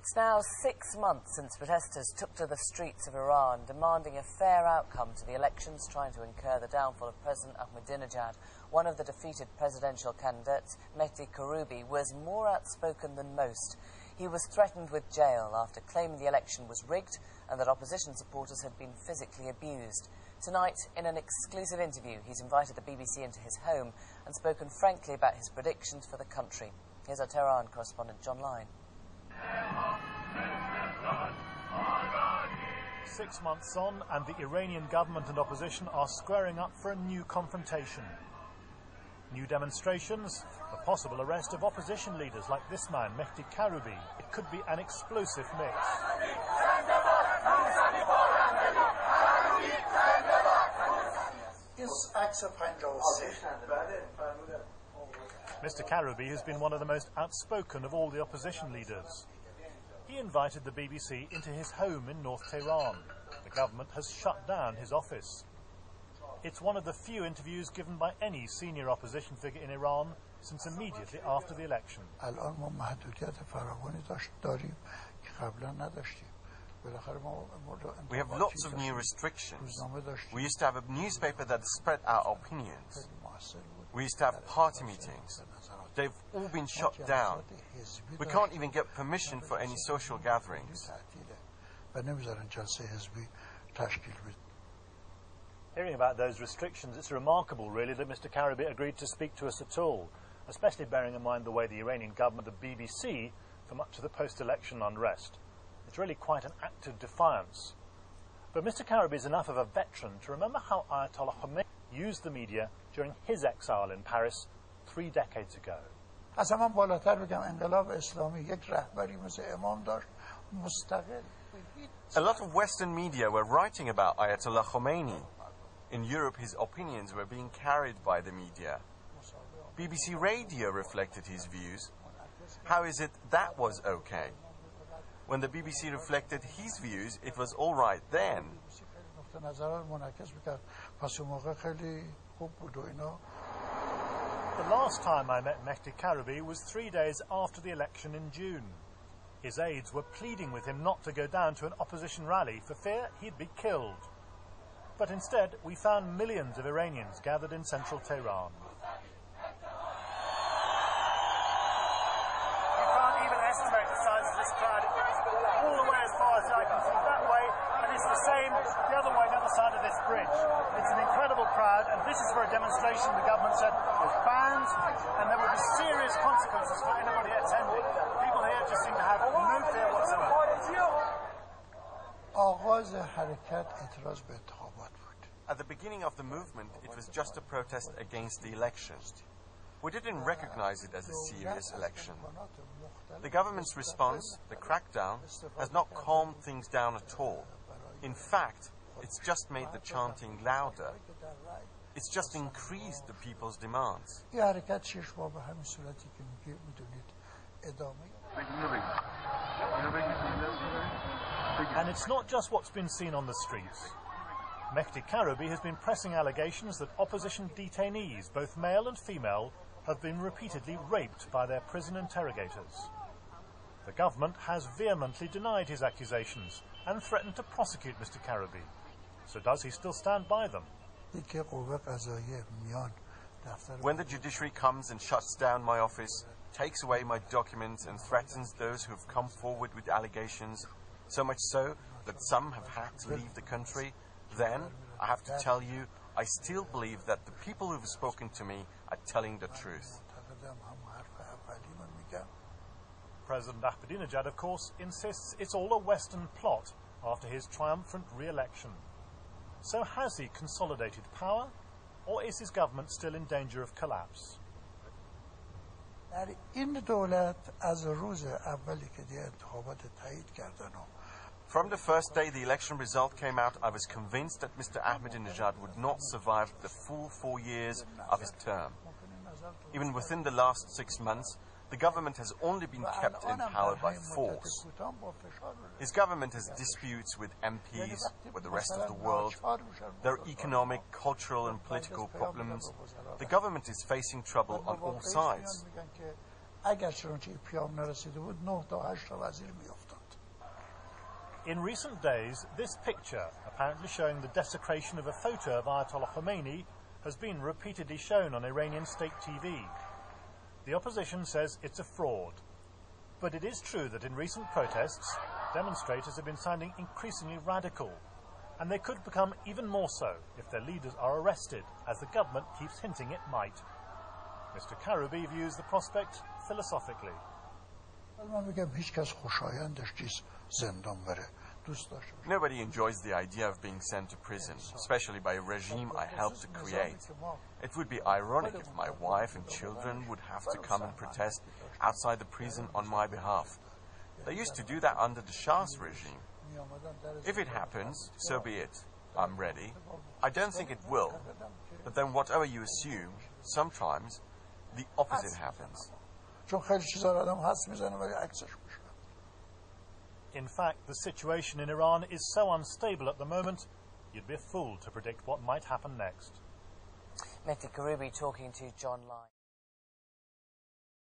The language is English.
It's now 6 months since protesters took to the streets of Iran, demanding a fair outcome to the elections, trying to incur the downfall of President Ahmadinejad. One of the defeated presidential candidates, Mehdi Karroubi, was more outspoken than most. He was threatened with jail after claiming the election was rigged and that opposition supporters had been physically abused. Tonight, in an exclusive interview, he's invited the BBC into his home and spoken frankly about his predictions for the country. Here's our Tehran correspondent, John Lyne. 6 months on, and the Iranian government and opposition are squaring up for a new confrontation. New demonstrations, the possible arrest of opposition leaders like this man, Mehdi Karroubi. It could be an explosive mix. Mr. Karroubi has been one of the most outspoken of all the opposition leaders. He invited the BBC into his home in North Tehran. The government has shut down his office. It's one of the few interviews given by any senior opposition figure in Iran since immediately after the election. We have lots of new restrictions. We used to have a newspaper that spread our opinions. We used to have party meetings. They've all been shut down. We can't even get permission for any social gatherings. Hearing about those restrictions, it's remarkable, really, that Mr. Karroubi agreed to speak to us at all, especially bearing in mind the way the Iranian government, the BBC, for much of the post-election unrest. It's really quite an act of defiance. But Mr. Karroubi is enough of a veteran to remember how Ayatollah Khomeini used the media during his exile in Paris 3 decades ago. A lot of Western media were writing about Ayatollah Khomeini. In Europe, his opinions were being carried by the media. BBC Radio reflected his views. How is it that was okay? When the BBC reflected his views, it was all right then. The last time I met Mehdi Karroubi was 3 days after the election in June. His aides were pleading with him not to go down to an opposition rally for fear he'd be killed. But instead, we found millions of Iranians gathered in central Tehran. You can't even estimate the size of this crowd. It goes all the way as far as I can see that way, and it's the same the other way, the other side of this bridge. It's an incredible crowd, and this is for a demonstration the government said was banned, and there would be serious consequences for anybody attending. People here just seem to have no fear whatsoever. At the beginning of the movement, it was just a protest against the election. We didn't recognize it as a serious election. The government's response, the crackdown, has not calmed things down at all. In fact, it's just made the chanting louder. It's just increased the people's demands. And it's not just what's been seen on the streets. Mehdi Karroubi has been pressing allegations that opposition detainees, both male and female, have been repeatedly raped by their prison interrogators. The government has vehemently denied his accusations and threatened to prosecute Mr. Karroubi. So does he still stand by them? When the judiciary comes and shuts down my office, takes away my documents and threatens those who have come forward with allegations, so much so that some have had to leave the country, then I have to tell you, I still believe that the people who have spoken to me are telling the truth. President Ahmadinejad, of course, insists it's all a Western plot after his triumphant re-election. So has he consolidated power, or is his government still in danger of collapse? From the first day the election result came out, I was convinced that Mr. Ahmadinejad would not survive the full 4 years of his term. Even within the last 6 months, the government has only been kept in power by force. His government has disputes with MPs, with the rest of the world. There are economic, cultural and political problems. The government is facing trouble on all sides. In recent days, this picture, apparently showing the desecration of a photo of Ayatollah Khomeini, has been repeatedly shown on Iranian state TV. The opposition says it's a fraud. But it is true that in recent protests, demonstrators have been sounding increasingly radical, and they could become even more so if their leaders are arrested, as the government keeps hinting it might. Mr. Karroubi views the prospect philosophically. Nobody enjoys the idea of being sent to prison, especially by a regime I helped to create. It would be ironic if my wife and children would have to come and protest outside the prison on my behalf. They used to do that under the Shah's regime. If it happens, so be it. I'm ready. I don't think it will. But then whatever you assume, sometimes the opposite happens. In fact, the situation in Iran is so unstable at the moment, you'd be a fool to predict what might happen next. Mehdi Karroubi talking to John Lai.